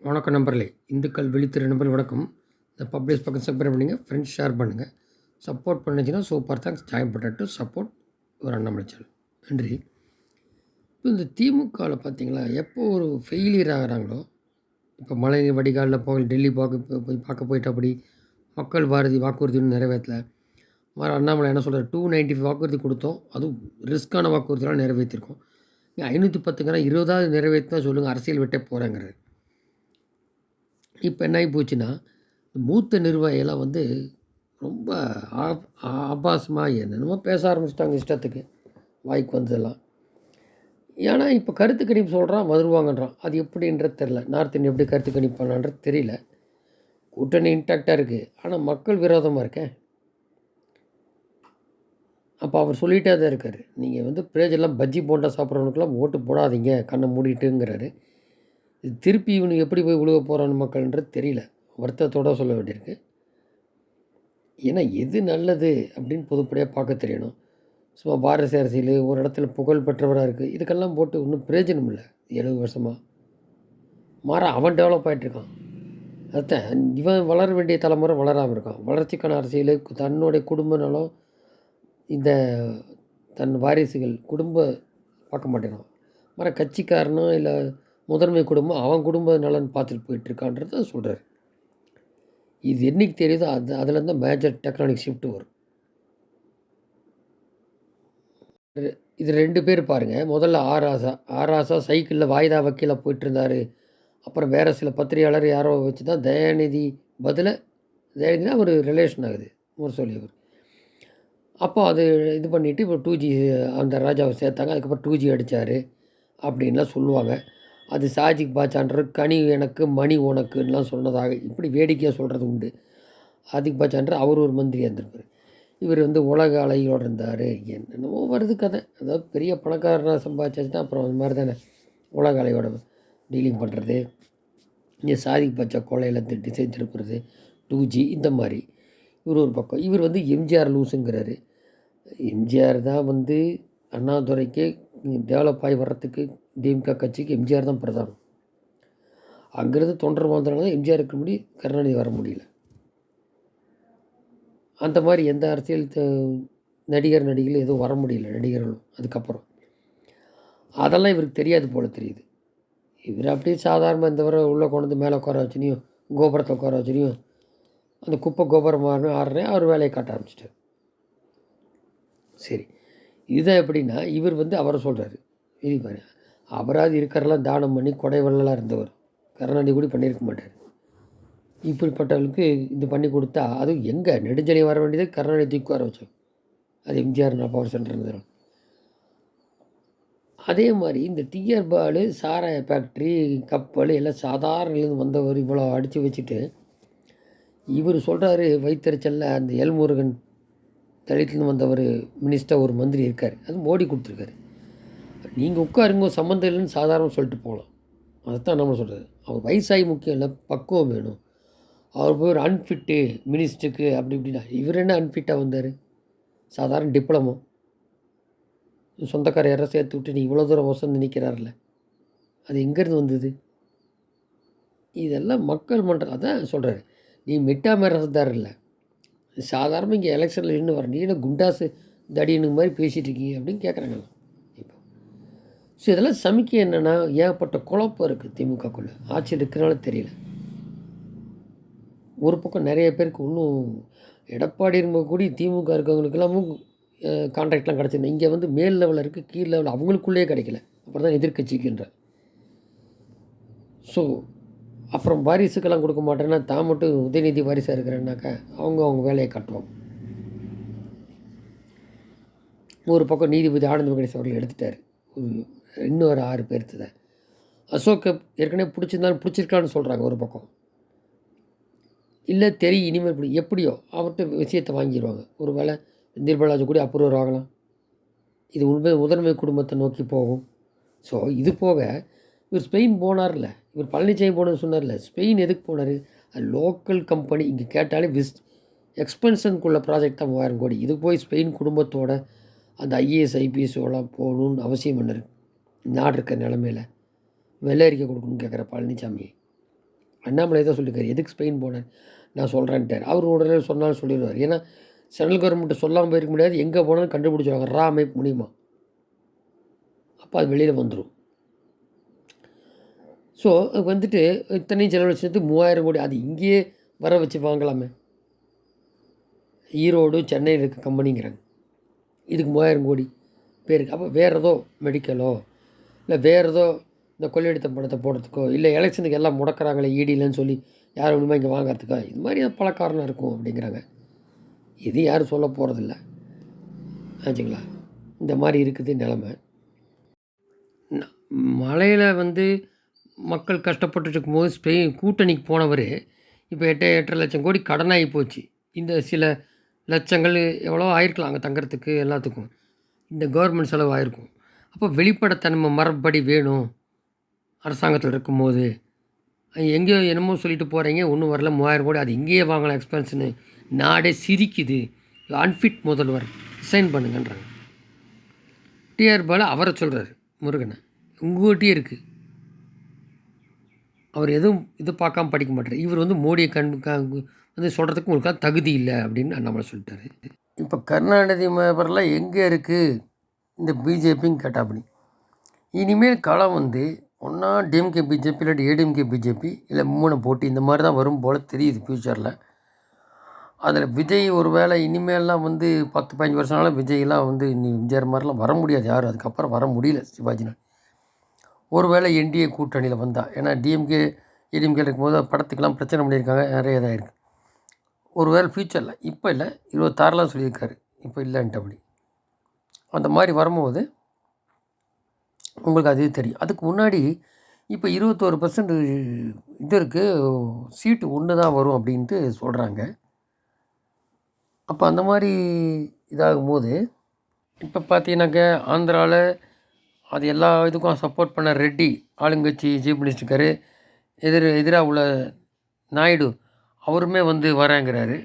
வணக்கம் நண்பர்களே. இந்துக்கள் விழித்திரு நண்பர்கள் வணக்கம். இந்த பப்ளிஷ் பக்கம் சப்ஸ்கிரைப் பண்ணுங்க, ஃப்ரெண்ட்ஸ் ஷேர் பண்ணுங்கள். சப்போர்ட் பண்ணுச்சுன்னா super thanks. Join button to support ஒரு அண்ணாமலை சேனல். நன்றி. இப்போ இந்த திமுகவில் பார்த்தீங்களா, எப்போ ஒரு ஃபெயிலியர் ஆகிறாங்களோ, இப்போ மழை வடிகாலில் போக டெல்லி போய் பார்க்க போயிட்டு அப்படி மக்கள் பாரதி வாக்குறுதி நிறைவேற்றலை. மாதிரி அண்ணாமலை என்ன சொல்கிறார், 295 வாக்குறுதி கொடுத்தோம், அதுவும் ரிஸ்க்கான வாக்குறுதியெல்லாம் நிறைவேற்றிருக்கோம். 510ங்கிறா 20வது நிறைவேற்றினா சொல்லுங்கள், அரசியல் விட்டே போகிறேங்கிறார். இப்போ என்ன ஆகி போச்சுன்னா, மூத்த நிர்வாகியெல்லாம் ரொம்ப ஆபாசமாக என்னென்னமோ பேச ஆரம்பிச்சிட்டாங்க இஷ்டத்துக்கு, வாய்க்கு வந்ததெல்லாம். ஏன்னா இப்போ கருத்து கணிப்பு சொல்கிறான், வருவாங்கன்றான். அது எப்படின்றது தெரில. நார்த் இந்தியா எப்படி கருத்து கணிப்பு பண்ணான்றது தெரியல. கூட்டணி இன்டாக்டாக இருக்குது, ஆனால் மக்கள் விரோதமாக இருக்கேன். அப்போ அவர் சொல்லிகிட்டே தான் இருக்கார், நீங்கள் பிரேஜெல்லாம் பஜ்ஜி போண்டா சாப்பிட்றவனுக்கெல்லாம் ஓட்டு போடாதீங்க கண்ணை மூடிட்டுங்கிறாரு. இது திருப்பி இவனுக்கு எப்படி போய் விழுக போகிறான்னு மக்கள்ன்றது தெரியல. வருத்தத்தோடு சொல்ல வேண்டியிருக்கு. ஏன்னா எது நல்லது அப்படின்னு பொதுப்படையாக பார்க்க தெரியணும். சும்மா பாரதிய அரசியல் ஒரு இடத்துல புகழ் பெற்றவராக இருக்குது, இதுக்கெல்லாம் போட்டு ஒன்றும் பிரயோஜனம் இல்லை. 70 வருஷமாக அவன் டெவலப் ஆகிட்டுருக்கான். அதுதான் இவன் வளர வேண்டிய தலைமுறை வளராமல் இருக்கான். வளர்ச்சிக்கான அரசியல் தன்னுடைய குடும்ப நலம், இந்த தன் வாரிசுகள் குடும்ப பார்க்க மாட்டேங்கிறான். கட்சிக்காரனும் இல்லை முதன்மை குடும்பம் அவன் குடும்ப நலன் பார்த்துட்டு போயிட்டுருக்கான்றத சொல்கிறார். இது என்றைக்கு தெரியுதோ அதுலேருந்து மேஜர் டெக்னானிக் ஷிஃப்ட் வரும். இது 2 பேர் பாருங்கள். முதல்ல ஆராசா சைக்கிளில் வாய்தா வக்கீலாக போயிட்டுருந்தார். அப்புறம் வேறு சில பத்திரிகையாளர் யாரோ வச்சு தான் தயாநிதி தயாநிதினா ஒரு ரிலேஷன் ஆகுது சொல்லியவர். அப்போ அது இது பண்ணிவிட்டு இப்போ 2G அந்த ராஜாவை சேர்த்தாங்க. அதுக்கப்புறம் 2G அடித்தார் அப்படின்லாம் சொல்லுவாங்க. அது சாஜிக் பாச்சான்ற கனி எனக்கு மணி உனக்குன்னெலாம் சொன்னதாக இப்படி வேடிக்கையாக சொல்கிறது உண்டு. சாதிக் பாச்சான்ற அவர் ஒரு மந்திரியாக இருந்திருப்பார். இவர் உலக அலையோடு இருந்தார். என்னென்னமோ வருது கதை. அதாவது பெரிய பணக்காரனாக சம்பாதிச்சாச்சுன்னா அப்புறம் அந்த மாதிரி தானே உலக அலையோட டீலிங் பண்ணுறது. இங்கே சாதிக் பாச்சா கொலையில் டிசைன் திருப்புறது, 2G இந்த மாதிரி. இவர் ஒரு பக்கம். இவர் எம்ஜிஆர் லூஸுங்கிறாரு. எம்ஜிஆர் தான் அண்ணாதுரைக்கே டெவலப் ஆகி வர்றதுக்கு திமுக கட்சிக்கு எம்ஜிஆர் தான் பிரதானம். அங்கேருந்து தொண்டர் வந்தனால தான் எம்ஜிஆர் இருக்க முடியும், கருணாநிதி வர முடியல. அந்த மாதிரி எந்த அரசியல் நடிகர்கள் எதுவும் வர முடியல, நடிகர்களும். அதுக்கப்புறம் அதெல்லாம் இவருக்கு தெரியாது போல் தெரியுது. இவர் அப்படியே சாதாரணமாக இந்த வரை உள்ளே கொண்டு மேலே உட்கார வச்சுனியும் கோபுரத்தை உட்கார வச்சுனியும் அந்த குப்பை கோபுரமாக ஆடுறேன் அவர் வேலையை காட்ட ஆரம்பிச்சிட்டார். சரி, இதுதான் எப்படின்னா இவர் அவரை சொல்கிறாரு, இது பாரு அவராது இருக்கிறதெல்லாம் தானம் பண்ணி கொடை வெள்ளலாம் இருந்தவர். கருணாநிதி கூட பண்ணியிருக்க மாட்டார். இப்படிப்பட்டவர்களுக்கு இது பண்ணி கொடுத்தா அதுவும் எங்கே நெடுஞ்செலி வர வேண்டியது கருணாநிதி தூக்கி வர வச்சோம். அது எம்ஜிஆர் நான் பவர் சென்டர் இருந்தோம். அதே மாதிரி இந்த டிஆர் பாலு சாராய ஃபேக்ட்ரி கப்பல் எல்லாம் சாதாரணலேருந்து வந்தவர் இவ்வளோ அடித்து வச்சுட்டு இவர் சொல்கிறாரு வைத்தறிச்சலில் அந்த எல்முருகன் தலித்துலேருந்து வந்தவர் மினிஸ்டர் ஒரு மந்திரி இருக்கார், அது மோடி கொடுத்துருக்காரு. நீங்கள் உட்காருங்க சம்மந்தம் இல்லைன்னு சாதாரணமாக சொல்லிட்டு போகலாம். அதுதான் நம்ம சொல்கிறது. அவர் வயசாகி முக்கியம் இல்லை, பக்குவம் வேணும். அவர் போய் ஒரு அன்ஃபிட்டு மினிஸ்டருக்கு அப்படி இப்படின்னா இவர் என்ன அன்ஃபிட்டாக வந்தார்? சாதாரண டிப்ளமோ சொந்தக்கார யாரை சேர்த்து விட்டு நீ இவ்வளோ தூரம் வசந்து நிற்கிறார்ல, அது எங்கேருந்து வந்தது? இதெல்லாம் மக்கள் மன்றம் அதான் சொல்கிறாரு. நீ மிட்டா மேரஸ்தார் இல்லை, சாதாரணமாக இங்கே எலெக்ஷனில் நின்று வர நீ என்ன குண்டாசு தடியனு மாதிரி பேசிகிட்டு இருக்கீங்க அப்படின்னு கேட்குறாங்க இப்போ. ஸோ இதெல்லாம் சமிக்கை என்னென்னா ஏகப்பட்ட குழப்பம் இருக்குது திமுகக்குள்ளே. ஆட்சி இருக்கிறனால தெரியல. ஒரு பக்கம் நிறைய பேருக்கு இன்னும் எடப்பாடி கூடி திமுக இருக்கவங்களுக்கெல்லாமும் கான்ட்ராக்ட்லாம் கிடச்சிருந்தேன். இங்கே மேல் லெவலில் இருக்குது, கீழ் லெவலில் அவங்களுக்குள்ளேயே கிடைக்கல. அப்புறம் தான் எதிர்கட்சிக்குன்ற. ஸோ அப்புறம் வாரிசுக்கெல்லாம் கொடுக்க மாட்டேன்னா தான் மட்டும் உதயநிதி வாரிசாக இருக்கிறேன்னாக்கா அவங்க வேலையை காட்டுவாங்க. ஒரு பக்கம் நீதிபதி ஆனந்த வெங்கடேஷ் அவர்கள் எடுத்துட்டார். இன்னொரு 6 பேர்த்து தான். அசோக்கை ஏற்கனவே பிடிச்சிருக்கான்னு சொல்கிறாங்க ஒரு பக்கம். இல்லை தெரியும் இனிமேல் இப்படி எப்படியோ அவர்கிட்ட விஷயத்தை வாங்கிடுவாங்க. ஒரு வேளை நிர்மலாஜி கூட அப்ரூவர் ஆகலாம். இது முதன்மை குடும்பத்தை நோக்கி போகும். ஸோ இது போக இவர் ஸ்பெயின் போனார்ல, இவர் பழனிசாமி போனது சொன்னார்ல, ஸ்பெயின் எதுக்கு போனார்? அது லோக்கல் கம்பெனி. இங்கே கேட்டாலே எக்ஸ்பென்ஷனுக்குள்ள ப்ராஜெக்ட் தான் 3000 கோடி. இது போய் ஸ்பெயின் குடும்பத்தோட அந்த ஐஏஎஸ் ஐபிஎஸ்ஓலாம் போகணுன்னு அவசியம் என்ன இருக்குது? நாடு இருக்க நிலமையில் வெள்ளை அறிக்கை கொடுக்கணும்னு கேட்குற பழனிசாமி. அண்ணாமலை தான் சொல்லியிருக்காரு. எதுக்கு ஸ்பெயின் போனார்? நான் சொல்கிறேன்ட்டார். அவர் உடனே சொன்னாலும் சொல்லிடுவார். ஏன்னா சென்ட்ரல் கவர்மெண்ட்டு சொல்லாமல் போயிருக்க முடியாது. எங்கே போனாலும் கண்டுபிடிச்சிருவாங்க. அமைப்பு மூலியமா. அப்போ அது வெளியில் வந்துடும். ஸோ வந்துட்டு இத்தனையும் செலவழிச்சது 3000 கோடி. அது இங்கேயே வர வச்சு வாங்கலாமே. ஈரோடு, சென்னையில் இருக்க கம்பெனிங்கிறாங்க. இதுக்கு 3000 கோடி பேருக்கு. அப்போ வேறு ஏதோ மெடிக்கலோ இல்லை வேறு ஏதோ இந்த கொள்ளையடித்த பணத்தை போடுறதுக்கோ, இல்லை எலெக்ஷனுக்கு எல்லாம் முடக்கிறாங்களே ஈடிலன்னு சொல்லி யார் ஒன்றுமே இங்கே வாங்கிறதுக்கோ, இது மாதிரி பல காரணம் இருக்கும் அப்படிங்கிறாங்க. இது யாரும் சொல்ல போகிறதில்ல. ஆச்சுங்களா? இந்த மாதிரி இருக்குது நிலமை. மழையில் வந்து மக்கள் கஷ்டப்பட்டுட்டு இருக்கும்போது ஸ்பெயின் கூட்டணிக்கு போனவர் இப்போ 8.5 லட்சம் கோடி கடனாகி போச்சு. இந்த சில லட்சங்கள் எவ்வளோ ஆயிருக்கலாம் அங்கே தங்குறதுக்கு எல்லாத்துக்கும். இந்த கவர்மெண்ட் செலவு ஆயிருக்கும். அப்போ வெளிப்படைத்தன்மை மரபடி வேணும் அரசாங்கத்தில் இருக்கும்போது. எங்கேயோ என்னமோ சொல்லிட்டு போகிறீங்க, ஒன்றும் வரல 3000 கோடி அது இங்கேயே வாங்கலாம் எக்ஸ்பென்ஷனு. நாடே சிரிக்குது. அன்ஃபிட் முதல்வர் ரிசைன் பண்ணுங்கன்றாங்க. டிஆர் பாலு அவரை சொல்கிறாரு முருகனை. உங்கள்கிட்டயே இருக்குது. அவர் எதுவும் இது பார்க்காம படிக்க மாட்டார். இவர் வந்து மோடியை வந்து சொல்கிறதுக்கு உங்களுக்கு தகுதி இல்லை அப்படின்னு அண்ணாமலை சொல்லிட்டாரு. இப்போ கருணாநிதி மேபரெலாம் எங்கே இருக்குது இந்த பிஜேபின்னு கேட்டாப்படி. இனிமேல் களம் வந்து ஒன்றா டிஎம்கே பிஜேபி இல்லாட்டி ஏடிஎம்கே பிஜேபி இல்லை மூணு போட்டி இந்த மாதிரி தான் வரும் போல் தெரியுது ஃப்யூச்சரில். அதில் விஜய் ஒரு வேளை இனிமேல்லாம் வந்து 10-15 வருஷம்னாலும் விஜய்லாம் வந்து விஜய் மாதிரிலாம் வர முடியாது யாரும். அதுக்கப்புறம் வர முடியல சிவாஜினால். ஒரு வேளை என்டிஏ கூட்டணியில் வந்தால், ஏன்னா டிஎம்கே ஏடிஎம்கே இருக்கும்போது படத்துக்கெல்லாம் பிரச்சனை பண்ணியிருக்காங்க, நிறைய இதாக இருக்குது. ஒரு வேளை ஃப்யூச்சரில், இப்போ இல்லை 26லாம் சொல்லியிருக்காரு, இப்போ இல்லைன்ட்டு அப்படி. அந்த மாதிரி வரும்போது உங்களுக்கு அது தெரியும். அதுக்கு முன்னாடி இப்போ 21% இது இருக்குது, சீட்டு ஒன்று தான் வரும் அப்படின்ட்டு சொல்கிறாங்க. அப்போ அந்த மாதிரி இதாகும்போது இப்போ பார்த்தீங்கன்னாக்க ஆந்திராவில் அது எல்லா இதுக்கும் சப்போர்ட் பண்ண ரெட்டி ஆளுங்கட்சி சீஃப் மினிஸ்டர் இருக்கார். எதிராக உள்ள நாயுடு அவருமே வந்து வரேங்கிறாரு.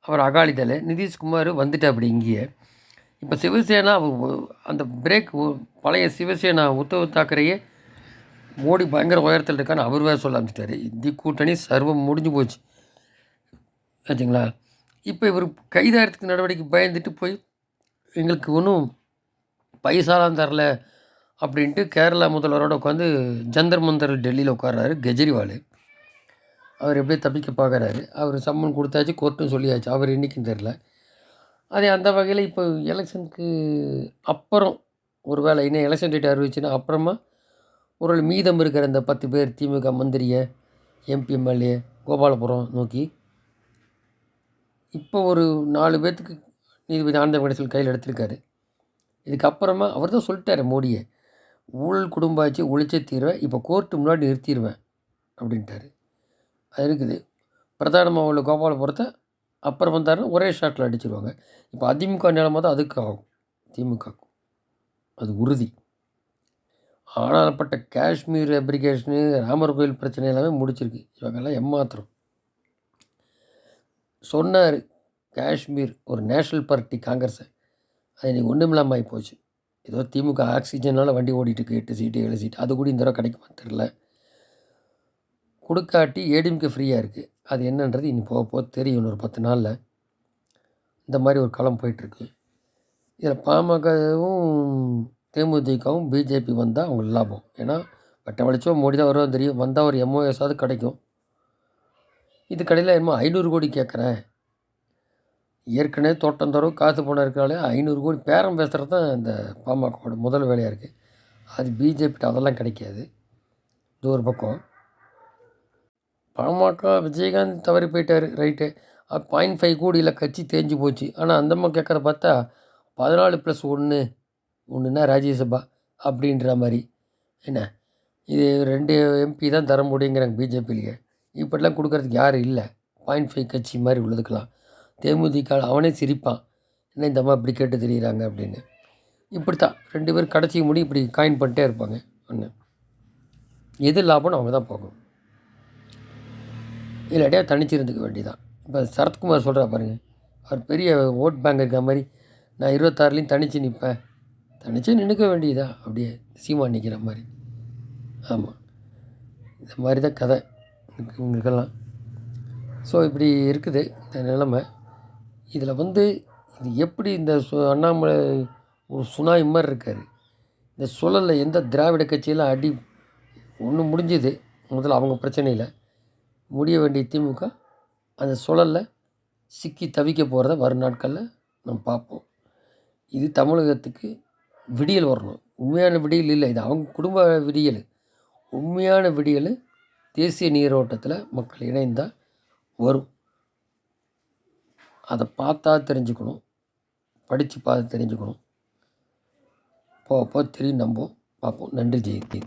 அவர் அகாலிதள் நிதிஷ்குமார் வந்துட்டு அப்படி இங்கேயே. இப்போ சிவசேனா அந்த பிரேக் பழைய சிவசேனா உத்தவ் தாக்கரேயே மோடி பயங்கர உயரத்தில் இருக்கான்னு அவர் வேறு சொல்ல ஆரம்பிச்சிட்டாரு. இந்தி கூட்டணி சர்வம் முடிஞ்சு போச்சு ஆச்சுங்களா. இப்போ இவர் கைதாகிறதுக்கு நடவடிக்கை பயந்துட்டு போய் எங்களுக்கு ஒன்றும் பைசாலாம் தரல அப்படின்ட்டு கேரளா முதல்வரோட உட்காந்து ஜந்தர் மந்தர் டெல்லியில் உட்கார்றாரு கெஜ்ரிவால். அவர் எப்படியே தப்பிக்க பார்க்குறாரு. அவர் சம்மன் கொடுத்தாச்சு, கோர்ட்டும் சொல்லியாச்சு, அவர் இன்றைக்கும் தெரில. அதே அந்த வகையில் இப்போ எலெக்ஷனுக்கு அப்புறம் ஒரு வேளை இன்னும் எலெக்ஷன் டேட் அறிவிச்சுன்னா அப்புறமா ஒரு மீதம் இருக்கிற இந்த 10 பேர் திமுக மந்திரியை எம்பி எம்எல்ஏ கோபாலபுரம் நோக்கி இப்போ ஒரு 4 பேர்த்துக்கு நீதிபதி ஆனந்த வெங்கடேசன் கையில் எடுத்திருக்காரு. இதுக்கப்புறமா அவர் தான் சொல்லிட்டார் மோடியை, ஊழல் குடும்ப ஆட்சி ஒழிச்சே தீர்வேன், இப்போ கோர்ட்டு முன்னாடி நிறுத்திடுவேன் அப்படின்ட்டாரு. அது இருக்குது. பிரதானமாக உள்ள கோபாலபுரத்தை அப்புறம் வந்தாருன்னா ஒரே ஷாட்டில் அடிச்சிருவாங்க. இப்போ அதிமுக நிலைமை தான் அதுக்கு ஆகும், திமுகவுக்கும் அது உறுதி. ஆனால்பட்ட காஷ்மீர் அப்ளிகேஷனு ராமர் கோயில் பிரச்சனை எல்லாமே முடிச்சிருக்கு. இவங்கெல்லாம் ஏமாத்திரம். சொன்னார் காஷ்மீர் ஒரு நேஷ்னல் பார்ட்டி காங்கிரஸை, அது இன்றைக்கி ஒன்றும் இல்லாமல் ஆகி போச்சு. ஏதோ திமுக ஆக்சிஜனால் வண்டி ஓடிட்டுருக்கு, 8 சீட்டு 7 சீட்டு, அது கூட இந்த தடவை கிடைக்குமான்னு தெரில. கொடுக்காட்டி ஏடிஎம்கே ஃப்ரீயாக இருக்குது. அது என்னன்றது இன்னும் போக தெரியும். இன்னொரு 10 நாளில் இந்த மாதிரி ஒரு களம் போயிட்டுருக்கு. இதில் பாமகவும் தேமுதிகவும் பிஜேபி வந்தால் அவங்களுக்கு லாபம். ஏன்னா வட்ட வலிச்சோ மோடி தான் வருவான்னு தெரியும். வந்தால் ஒரு எம்ஓஎஸாவது கிடைக்கும். இது கடையில் என்னமோ 500 கோடி கேட்குறேன். ஏற்கனவே தோட்டந்தோறும் காசு போன இருக்கிறாலே 500 கோடி பேரம் பேசுகிறது தான் இந்த பாமகவோட முதல் வேலையாக இருக்குது. அது பிஜேபிட்ட அதெல்லாம் கிடைக்காது. இது ஒரு பக்கம். பாமக விஜயகாந்த் தவறி போயிட்டார், ரைட்டு. 0.5 கோடியில் கட்சி தேஞ்சு போச்சு. ஆனால் அந்தம்மா கேட்குற பார்த்தா 14+1 ஒன்றுனா ராஜ்யசபா அப்படின்ற மாதிரி. என்ன இது 2 எம்பி தான் தர முடியுங்கிறாங்க பிஜேபியிலேயே. இப்படிலாம் கொடுக்குறதுக்கு யாரும் இல்லை. 0.5 கட்சி மாதிரி உள்ளதுக்கெல்லாம் தேமுதிக அவனே சிரிப்பான், என்ன இந்த அம்மா இப்படி கேட்டு தெரியுறாங்க அப்படின்னு. இப்படி தான் 2 பேர் கடைசி முடி இப்படி காயின் பண்ணிட்டே இருப்பாங்க. ஒன்று எது லாபம்னு அவங்க தான் போகணும். இல்லாட்டியா தனிச்சிருந்துக்க வேண்டியதான். இப்போ சரத்குமார் சொல்கிறா பாருங்கள், அவர் பெரிய ஓட் பேங்க் இருக்கிற மாதிரி நான் 26லையும் தனித்து நிற்பேன். தனிச்சே நின்றுக்க வேண்டியதா அப்படியே சீமா நிற்கிற மாதிரி. ஆமாம், இந்த மாதிரி தான் கதை. இவங்களுக்கெல்லாம். ஸோ இப்படி இருக்குது இந்த நிலைமை. இதில் வந்து இது எப்படி இந்த அண்ணாமலை ஒரு சுனாமி மாதிரி இருக்கார். இந்த சுழலில் எந்த திராவிட கட்சியெல்லாம் அடி ஒன்று முடிஞ்சுது முதல்ல அவங்க பிரச்சனையில், முடிய வேண்டிய திமுக அந்த சுழலில் சிக்கி தவிக்க போகிறத வரும் நாட்களில் நம்ம பார்ப்போம். இது தமிழகத்துக்கு விடியல் வரணும். உண்மையான விடியல் இல்லை, இது அவங்க குடும்ப விடியல். உண்மையான விடியல் தேசிய நீரோட்டத்தில் மக்கள் இணைந்தால் வரும். அதை பார்த்தா தெரிஞ்சுக்கணும், படித்து பார்த்து தெரிஞ்சுக்கணும். போக போக தெரியும், நம்புவோம், பார்ப்போம். நன்றி ஜெயந்தி.